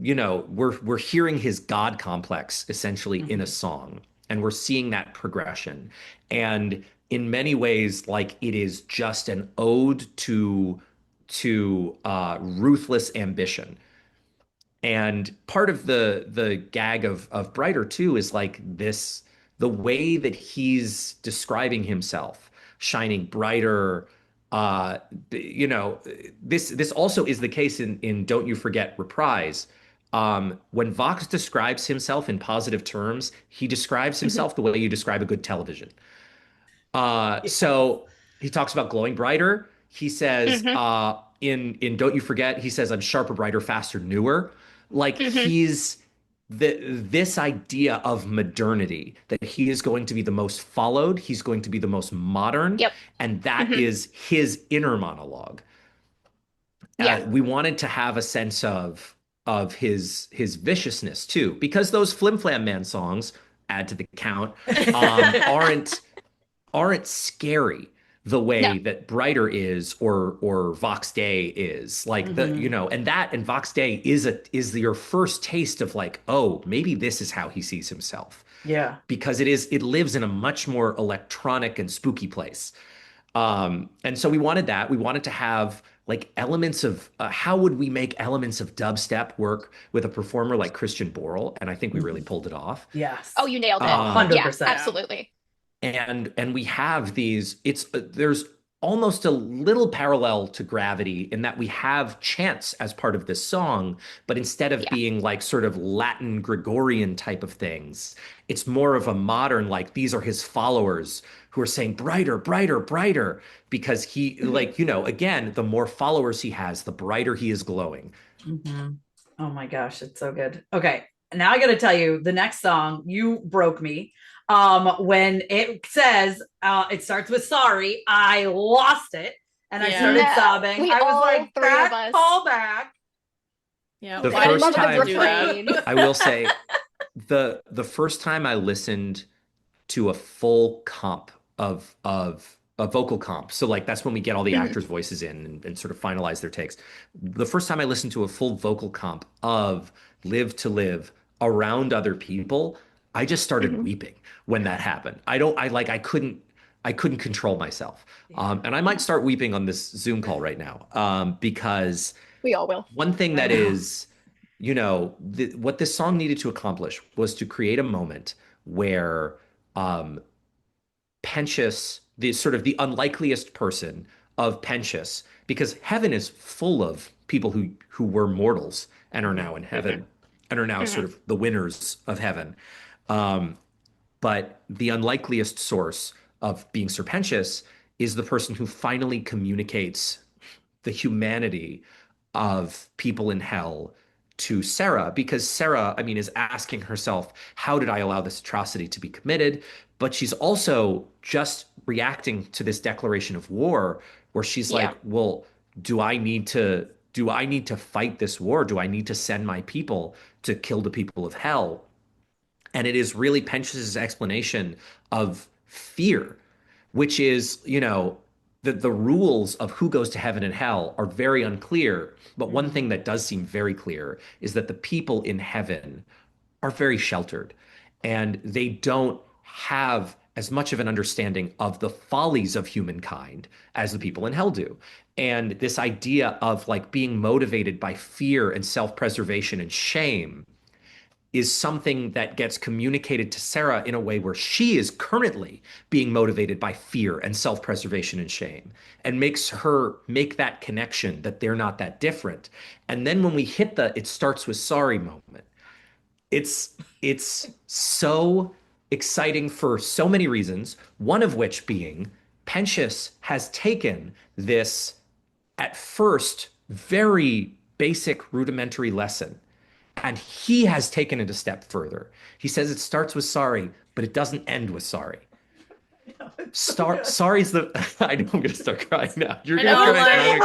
we're hearing his God complex essentially in a song, and we're seeing that progression. And in many ways, like it is just an ode to ruthless ambition. And part of the gag of Brighter too is like this, the way that he's describing himself, shining brighter. Uh, this also is the case in Don't You Forget Reprise. When Vox describes himself in positive terms, he describes himself the way you describe a good television. So he talks about glowing brighter. He says in Don't You Forget, he says, I'm sharper, brighter, faster, newer. Like he's this idea of modernity, that he is going to be the most followed, he's going to be the most modern, and that is his inner monologue. We wanted to have a sense of his viciousness too, because those Flim Flam Man songs, add to the count, aren't scary the way that Brighter is, or Vox Day is. Like and Vox Day is your first taste of like, oh, maybe this is how he sees himself. Yeah. Because it lives in a much more electronic and spooky place. And so we wanted that. We wanted to have like elements of how would we make elements of dubstep work with a performer like Christian Borle? And I think we really pulled it off. Yes. Oh, you nailed it. 100%. Yeah, absolutely. And we have these, there's almost a little parallel to Gravity in that we have chants as part of this song, but instead of being like sort of Latin Gregorian type of things, it's more of a modern, like these are his followers who are saying brighter, brighter, brighter, because he like, again, the more followers he has, the brighter he is glowing. Oh my gosh, it's so good. Okay, now I got to tell you, the next song, you broke me. When it says it starts with sorry, I lost it and I started sobbing. I was like, that callback. Yeah, the why first did you have to time do that? I will say the first time I listened to a full comp of a vocal comp, so like that's when we get all the actors' voices in and sort of finalize their takes. The first time I listened to a full vocal comp of Live to Live around other people, I just started weeping when that happened. I couldn't control myself. And I might start weeping on this Zoom call right now, because we all will. One thing that is, what this song needed to accomplish was to create a moment where Pentious, the sort of the unlikeliest person of Pentious, because heaven is full of people who were mortals and are now in heaven and are now sort of the winners of heaven. But the unlikeliest source of being Sir Pentious is the person who finally communicates the humanity of people in hell to Sarah, because Sarah, I mean, is asking herself, how did I allow this atrocity to be committed? But she's also just reacting to this declaration of war where she's like, well, do I need to fight this war? Do I need to send my people to kill the people of hell? And it is really Pentious's explanation of fear, which is, the rules of who goes to heaven and hell are very unclear. But one thing that does seem very clear is that the people in heaven are very sheltered, and they don't have as much of an understanding of the follies of humankind as the people in hell do. And this idea of like being motivated by fear and self-preservation and shame is something that gets communicated to Sarah in a way where she is currently being motivated by fear and self-preservation and shame, and makes her make that connection that they're not that different. And then when we hit the "it starts with sorry" moment, it's so exciting for so many reasons, one of which being Pentious has taken this at first very basic rudimentary lesson, and he has taken it a step further. He says it starts with sorry, but it doesn't end with sorry. Sorry's the. I know I'm gonna start crying now. You're gonna cry.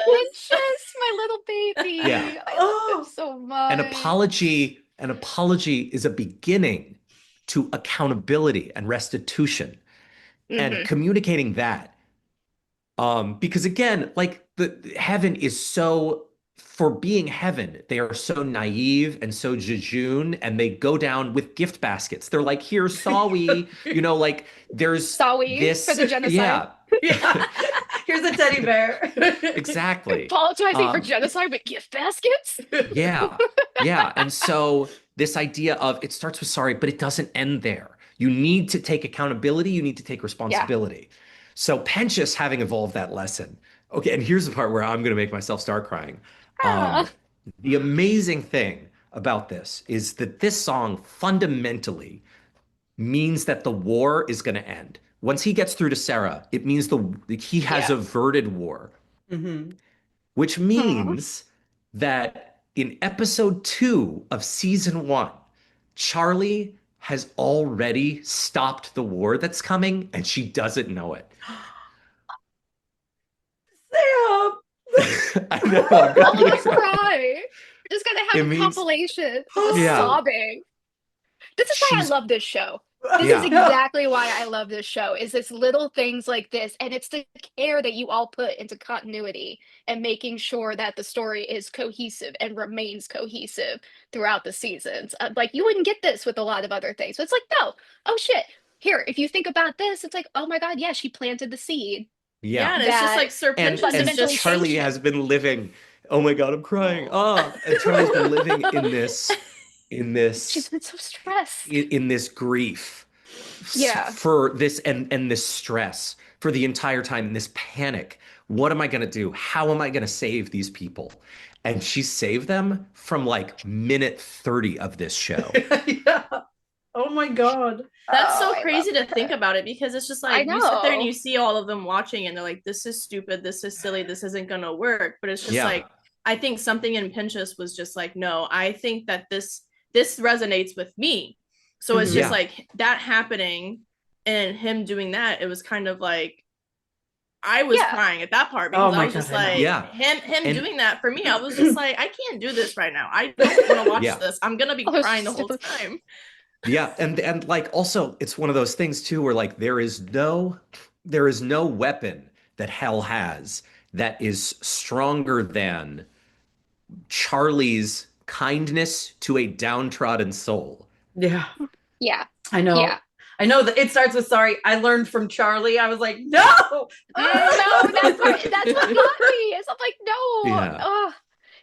Pentious, my little baby. Yeah. I love him so much. An apology is a beginning to accountability and restitution and communicating that. Because again, like the heaven is so, for being heaven, they are so naive and so jejune, and they go down with gift baskets. They're like, here, Sawi, you know, like there's Sawi this for the genocide. Yeah. Yeah. Here's a teddy bear. Exactly. Apologizing for genocide with gift baskets. Yeah. Yeah. And so this idea of it starts with sorry, but it doesn't end there. You need to take accountability. You need to take responsibility. So Pentious having evolved that lesson. Okay. And here's the part where I'm going to make myself start crying. The amazing thing about this is that this song fundamentally means that the war is going to end. Once he gets through to Sarah, it means he has averted war, which means that in episode 2 of season 1, Charlie has already stopped the war that's coming, and she doesn't know it. Sam! I know. I'm gonna cry. We're just gonna have a compilation of sobbing. This is why I love this show. This is exactly why I love this show, is it's little things like this, and it's the care that you all put into continuity and making sure that the story is cohesive and remains cohesive throughout the seasons. Like, you wouldn't get this with a lot of other things. But it's like, no, oh shit. Here, if you think about this, it's like, oh my God, yeah, she planted the seed. Yeah, and it's just like Sir Pentious and is just Charlie has been living. Oh my God, I'm crying. And Charlie's been living in this. She's been so stressed. In this grief. Yeah. For this and this stress for the entire time, this panic. What am I going to do? How am I going to save these people? And she saved them from like minute 30 of this show. Yeah. Oh my God. That's so crazy to think about it, because it's just like you sit there and you see all of them watching and they're like, this is stupid, this is silly, this isn't gonna work. But it's just like, I think something in Pentious was just like, no, I think that this resonates with me. So it's just like that happening and him doing that, it was kind of like I was crying at that part, because I was just like, him doing that for me, I was just like, I can't do this right now. I don't want to watch this. I'm gonna be crying the whole time. Yeah, and like also it's one of those things too where like there is no weapon that hell has that is stronger than Charlie's kindness to a downtrodden soul. Yeah. Yeah. I know. Yeah. I know that it starts with sorry. I learned from Charlie. I was like, no. No, that's what got me. It's like, no. Yeah.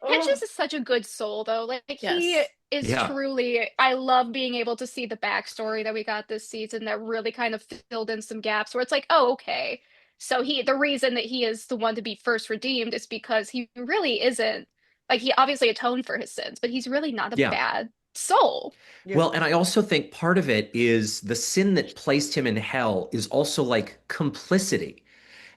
Pentious is such a good soul, though. Like he is truly. I love being able to see the backstory that we got this season that really kind of filled in some gaps where it's like, oh, okay. So the reason that he is the one to be first redeemed is because he really isn't. Like, he obviously atoned for his sins, but he's really not a bad soul. Yeah. Well, and I also think part of it is the sin that placed him in hell is also like complicity.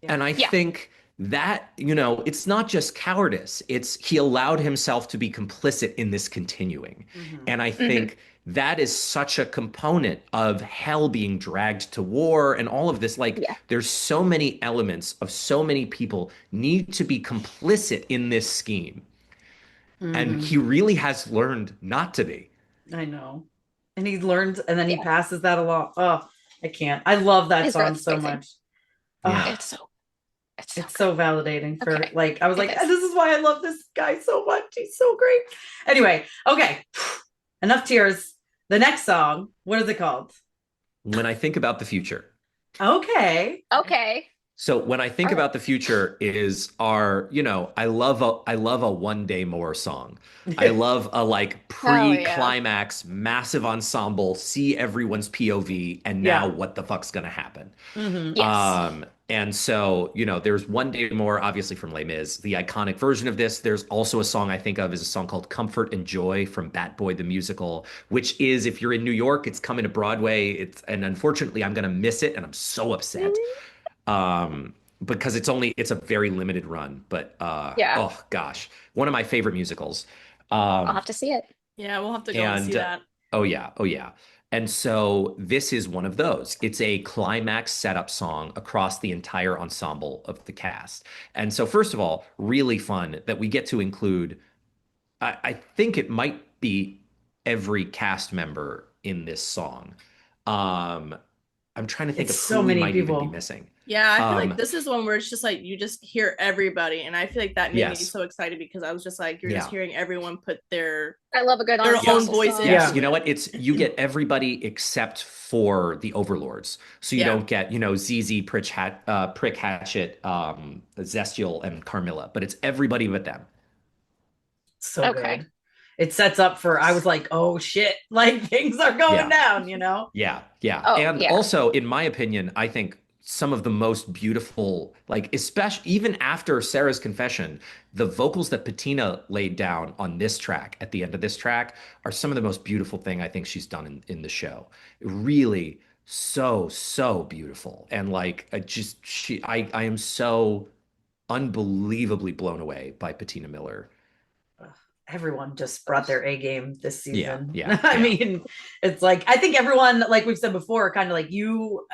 Yeah. And I think that, you know, it's not just cowardice. It's he allowed himself to be complicit in this continuing. And I think that is such a component of hell being dragged to war and all of this. Like, there's so many elements of so many people need to be complicit in this scheme. And he really has learned not to be. I know. And he learns, and then he passes that along. Oh, I can't. I love that song so much. Yeah. It's so validating for like, I was like, this is why I love this guy so much. He's so great. Anyway, okay. Enough tears. The next song, what is it called? When I Think About the Future. Okay. So when I think about the future is our, you know, I love a One Day More song. I love a like pre-climax, massive ensemble, see everyone's POV, and now what the fuck's gonna happen? And so, you know, there's One Day More, obviously from Les Mis, the iconic version of this. There's also a song I think of is a song called Comfort and Joy from Bat Boy the Musical, which is, if you're in New York, it's coming to Broadway. And unfortunately I'm gonna miss it, and I'm so upset. Because it's a very limited run, but oh gosh, one of my favorite musicals. I'll have to see it. Yeah, we'll have to go and see that. Oh yeah. And so this is one of those. It's a climax setup song across the entire ensemble of the cast. And so first of all, really fun that we get to include, I think it might be every cast member in this song. I'm trying to think It's of so who we many might even be people. missing. Yeah, I feel like this is one where it's just like you just hear everybody, and I feel like that made me Yes. so excited because I was just like, you're just Yeah. hearing everyone put their I love a good own ensemble voice song. into Yeah. it. You know what? You get everybody except for the overlords. So you Yeah. don't get, ZZ, Prick Hatchet, Zestial, and Carmilla, but it's everybody but them. So Okay. good. It sets up for, I was like, oh shit, like things are going down, Yeah, yeah. Oh, And yeah. also, in my opinion, I think some of the most beautiful, like, especially even after Sarah's confession, the vocals that Patina laid down on this track, at the end of this track, are some of the most beautiful thing I think she's done in the show. Really so beautiful. And like, I am so unbelievably blown away by Patina Miller. Everyone just brought their A game this season. Yeah. I mean, it's like, I think everyone, like we've said before, kind of like you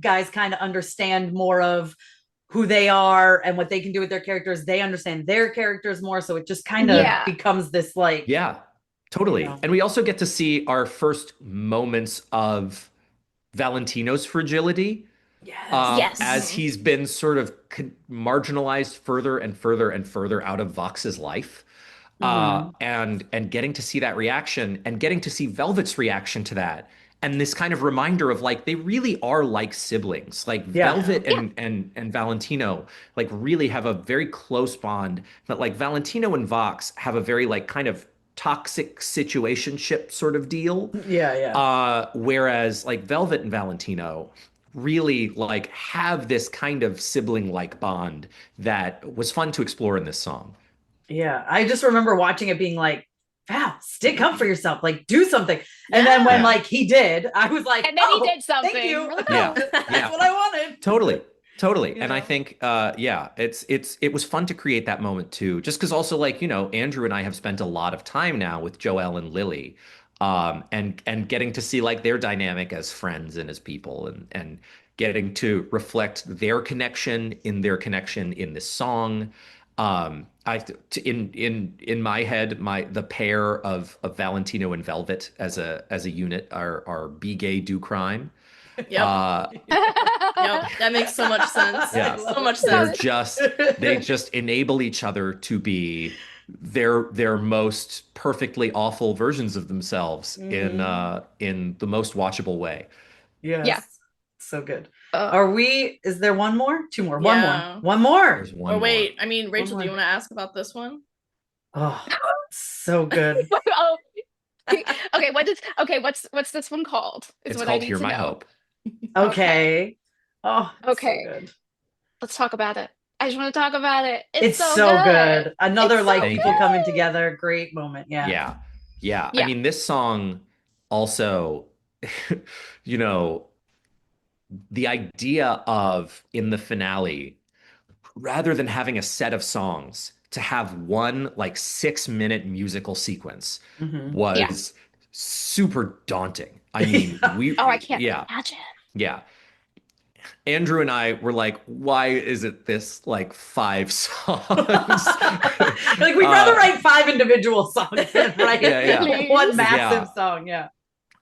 guys kind of understand more of who they are and what they can do with their characters. They understand their characters more. So it just kind of becomes this like. Yeah, totally. And we also get to see our first moments of Valentino's fragility. Yes. As he's been sort of marginalized further and further and further out of Vox's life. And getting to see that reaction and getting to see Velvet's reaction to that. And this kind of reminder of like, they really are like siblings. Like Velvet and Valentino like really have a very close bond. But like Valentino and Vox have a very like kind of toxic situationship sort of deal. Whereas like Velvet and Valentino really like have this kind of sibling-like bond that was fun to explore in this song. Yeah, I just remember watching it being like, Val, stick up for yourself, like do something. And then when like he did, I was like, and then he did something. Thank you. Like, That's what I wanted. Totally. And I think it was fun to create that moment too, just because also like, Andrew and I have spent a lot of time now with Joelle and Lily, and getting to see like their dynamic as friends and as people, and getting to reflect their connection in this song. In my head, the pair of Valentino and Velvet as a unit are be gay, do crime. Yep. That makes so much sense. Yeah. So much sense. They just enable each other to be their most perfectly awful versions of themselves in the most watchable way. Yes. Yeah. So good. Is there one more? Two more. One Yeah. more. Wait, I mean, Rachel, do you want to ask about this one? Oh, so good. Okay, what's this one called? It's called Hear My Hope. Okay. Oh, okay. So good. Let's talk about it. I just want to talk about it. It's so good. Another like people good. coming together. Great moment. Yeah. I mean, this song also, the idea of in the finale, rather than having a set of songs, to have one like 6-minute musical sequence was super daunting. I mean, I can't imagine. Yeah. Andrew and I were like, why is it this like 5 songs? Like we'd rather write 5 individual songs than write one massive song. Yeah.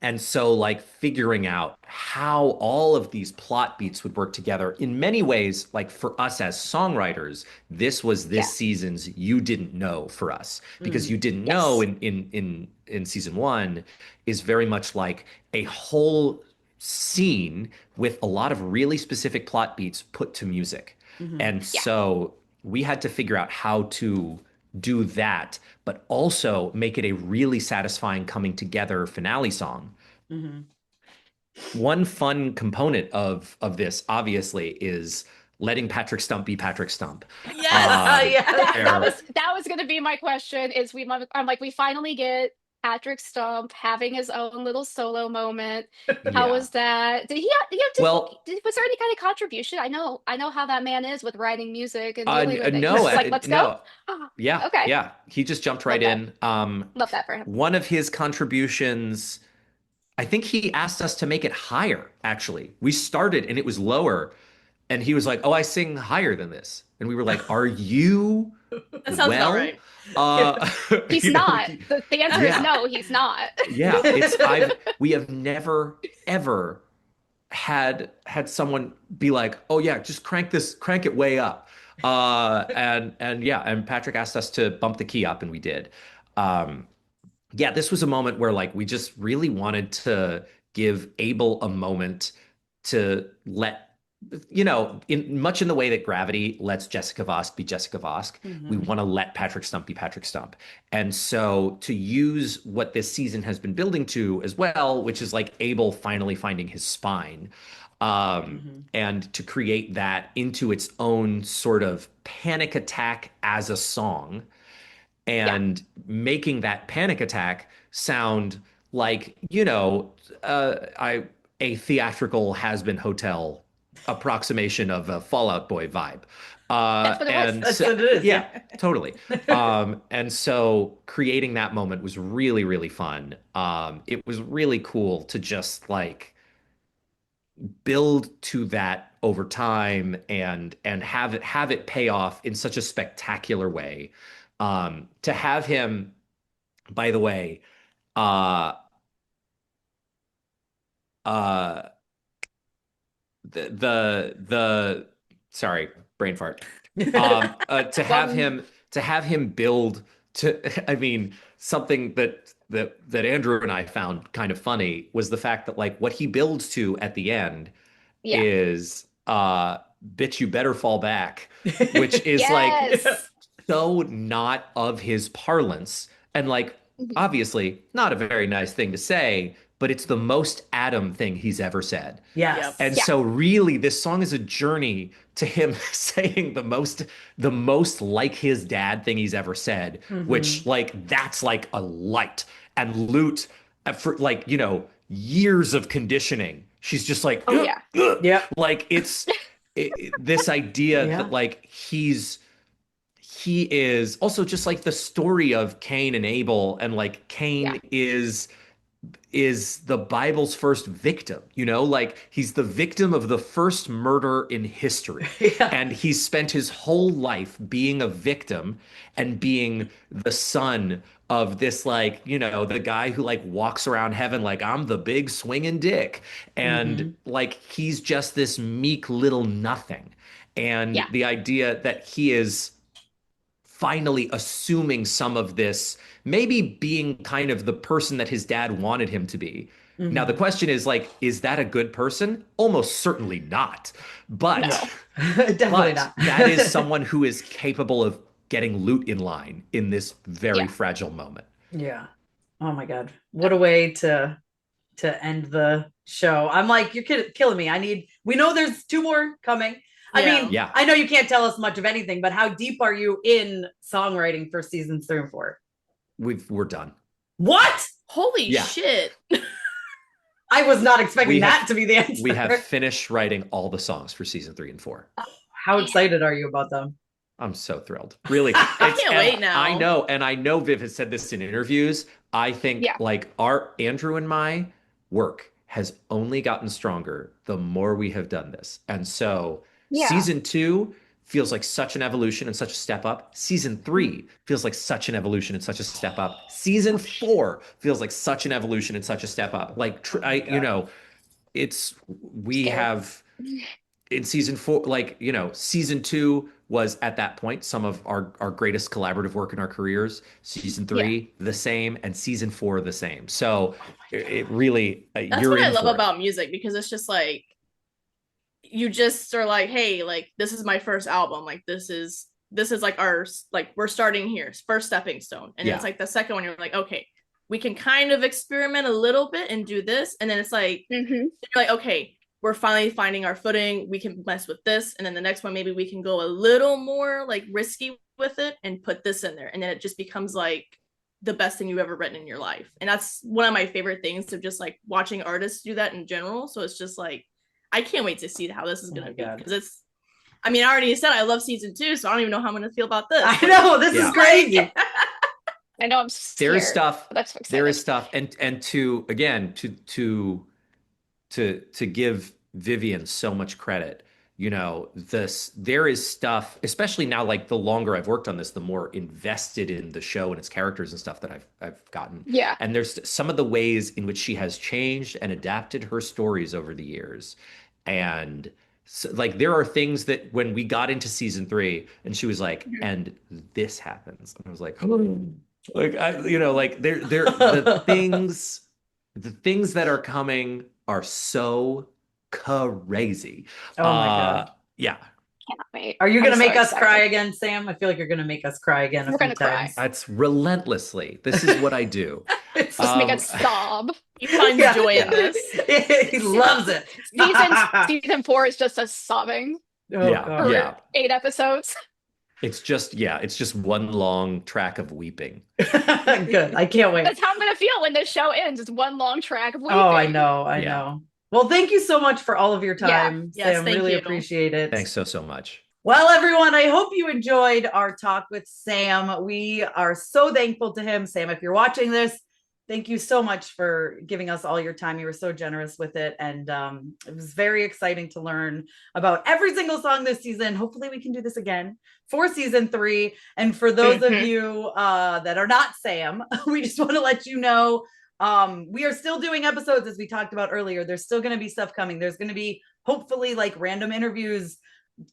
And so like figuring out how all of these plot beats would work together in many ways, like for us as songwriters, this was this season's You Didn't Know for us, because You Didn't Know in season 1 is very much like a whole scene with a lot of really specific plot beats put to music. And so we had to figure out how to do that, but also make it a really satisfying coming together finale song. One fun component of this, obviously, is letting Patrick Stump be Patrick Stump. That was going to be my question. I'm like, we finally get Patrick Stump having his own little solo moment. How was that? Did he? Was there any kind of contribution? I know how that man is with writing music and dealing with it. No, like, let's go. Yeah, okay. Yeah, he just jumped right in. Love that for him. One of his contributions, I think he asked us to make it higher. Actually, we started and it was lower, and he was like, "Oh, I sing higher than this," and we were like, "Are you That sounds about right. He's you know, not. The answer is no, he's not. We have never ever had someone be like, oh yeah, just crank it way up. And Patrick asked us to bump the key up, and we did. Yeah, this was a moment where like we just really wanted to give Abel a moment to let, in much in the way that Gravity lets Jessica Vosk be Jessica Vosk, we want to let Patrick Stump be Patrick Stump. And so to use what this season has been building to as well, which is like Abel finally finding his spine, and to create that into its own sort of panic attack as a song, and making that panic attack sound like, a theatrical Hazbin Hotel approximation of a Fall Out Boy vibe. That's what it was. That's what it is. Yeah, totally. And so creating that moment was really, really fun. It was really cool to just like build to that over time and have it pay off in such a spectacular way. To have him, by the way, the sorry, brain fart. To have him build to, I mean, something that Andrew and I found kind of funny was the fact that like what he builds to at the end is bitch, you better fall back, which is like so not of his parlance, and like obviously not a very nice thing to say, but it's the most Adam thing he's ever said. Yes. And so really this song is a journey to him saying the most like his dad thing he's ever said, which like that's like a light. And Lute, for like, years of conditioning, she's just like, like it's this idea that like he is also just like the story of Cain and Abel, and like Cain is the Bible's first victim, like he's the victim of the first murder in history. And he's spent his whole life being a victim and being the son of this, like, the guy who like walks around heaven like, I'm the big swinging dick. And like, he's just this meek little nothing. And the idea that he is finally assuming some of this, maybe being kind of the person that his dad wanted him to be. Now, the question is like, is that a good person? Almost certainly not. But, Definitely not. That is someone who is capable of getting Lute in line in this very fragile moment. Yeah. Oh my God. What a way to end the show. I'm like, you're killing me. We know there's 2 more coming. I mean, I know you can't tell us much of anything, but how deep are you in songwriting for seasons 3 and 4? We're done. What? Holy shit. I was not expecting that to be the answer. We have finished writing all the songs for season 3 and 4. How excited are you about them? I'm so thrilled. Really. I can't wait now. I know. And I know Viv has said this in interviews. I think like our Andrew and my work has only gotten stronger the more we have done this. And so season 2 feels like such an evolution and such a step up. Season 3 feels like such an evolution and such a step up. Season 4 feels like such an evolution and such a step up. Like, we have in season 4, like, season 2 was at that point some of our greatest collaborative work in our careers. Season 3, the same, and season 4, the same. So it really, that's what I love about music, because it's just like, you just are like, hey, like, this is my first album. Like, this is like we're starting here, first stepping stone. And it's like the second one, you're like, okay, we can kind of experiment a little bit and do this. And then it's like, you're like, okay, we're finally finding our footing. We can mess with this. And then the next one, maybe we can go a little more like risky with it and put this in there. And then it just becomes like the best thing you've ever written in your life. And that's one of my favorite things of just like watching artists do that in general. So it's just like, I can't wait to see how this is going to be, because I already said I love season 2, so I don't even know how I'm going to feel about this. I know, this is crazy. I know, I'm scared. There is stuff. That's so there is stuff, and to give Vivian so much credit, there is stuff, especially now, like the longer I've worked on this, the more invested in the show and its characters and stuff that I've gotten. Yeah. And there's some of the ways in which she has changed and adapted her stories over the years. And so, like, there are things that when we got into season 3 and she was like, and this happens. And I was like, like, the things that are coming are so crazy. Oh my God. Yeah. Cannot wait. Are you going to I'm make so us excited. cry again, Sam? I feel like you're going to make us cry again. We're a few gonna cry. times. That's relentlessly. This is what I do. It's Just make us sob. He finds joy in this. he loves it. Season 4 is just us sobbing Oh, Yeah, God. yeah. 8 episodes. It's just one long track of weeping. Good. I can't wait. That's how I'm gonna feel when this show ends. It's one long track of weeping. Oh, I know. I Yeah. know. Well, thank you so much for all of your time, Yes, Sam. thank Really you. appreciate it. Thanks so much. Well, everyone, I hope you enjoyed our talk with Sam. We are so thankful to him. Sam, if you're watching this, thank you so much for giving us all your time. You were so generous with it. And it was very exciting to learn about every single song this season. Hopefully we can do this again for season 3. And for those of you that are not Sam, we just want to let you know, we are still doing episodes, as we talked about earlier. There's still going to be stuff coming. There's going to be hopefully like random interviews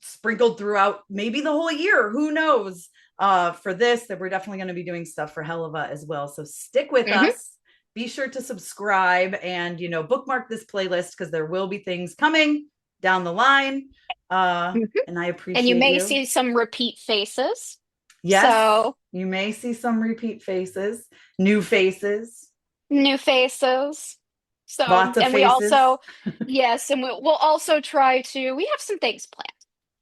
sprinkled throughout maybe the whole year. Who knows? For this, that we're definitely going to be doing stuff for Helava as well. So stick with us. Be sure to subscribe and, bookmark this playlist because there will be things coming down the line. And I appreciate And you may see some repeat faces. Yes. So you may see some repeat faces, new faces. So, Lots of and faces. we also, yes, and we'll also try to, we have some things planned.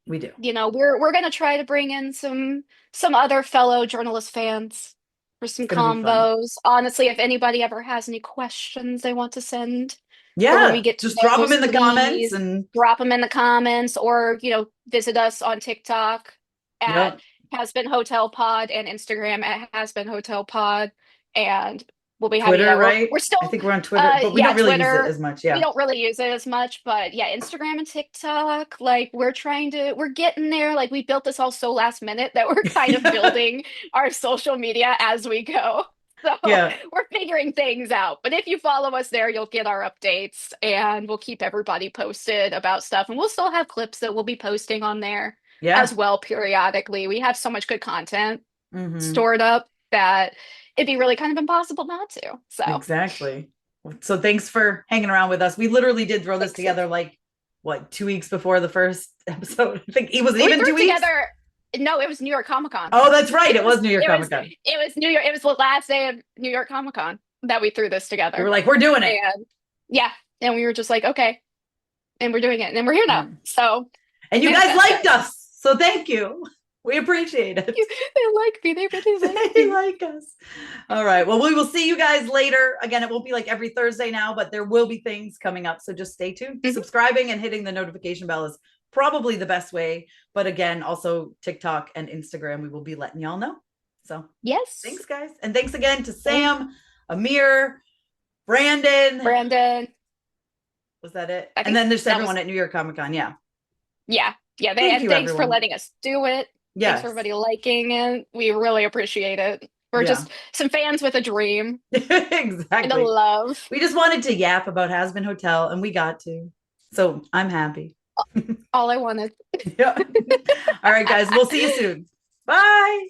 We do. We're going to try to bring in some other fellow journalist fans for some combos. Honestly, if anybody ever has any questions they want to send, yeah, we get to just drop them in the those, comments and drop them in the comments, or visit us on TikTok at Hazbin Hotel Pod and Instagram at Hazbin Hotel Pod, and we'll be happy. Twitter, right? We're still. I think we're on Twitter, but we don't really use it as much. Yeah, we don't really use it as much, but yeah, Instagram and TikTok. Like we're getting there. Like we built this all so last minute that we're kind of building our social media as we go. So we're figuring things out. But if you follow us there, you'll get our updates, and we'll keep everybody posted about stuff. And we'll still have clips that we'll be posting on there as well periodically. We have so much good content stored up that it'd be really kind of impossible not to. So exactly. So thanks for hanging around with us. We literally did throw this together 2 weeks before the first episode. I think it was even 2 weeks. No, it was New York Comic Con. Oh, that's right. It was New York Comic Con. It was New York. It was the last day of New York Comic Con that we threw this together. We were like, we're doing it. And we were just like, okay, and we're doing it, and we're here now. So, and you guys liked us, so thank you. We appreciate it. They like me. They really like me. They like us. All right. Well, we will see you guys later. Again, it won't be like every Thursday now, but there will be things coming up. So just stay tuned. Subscribing and hitting the notification bell is probably the best way. But again, also TikTok and Instagram, we will be letting y'all know. So yes. Thanks, guys. And thanks again to Sam, Amir, Brandon. Was that it? And then there's everyone at New York Comic Con. Yeah. Yeah. Thanks for letting us do it. Yes. Thanks for everybody liking it. We really appreciate it. We're just some fans with a dream. Exactly. And a love. We just wanted to yap about Hazbin Hotel, and we got to. So I'm happy. All I wanted. All right, guys. We'll see you soon. Bye.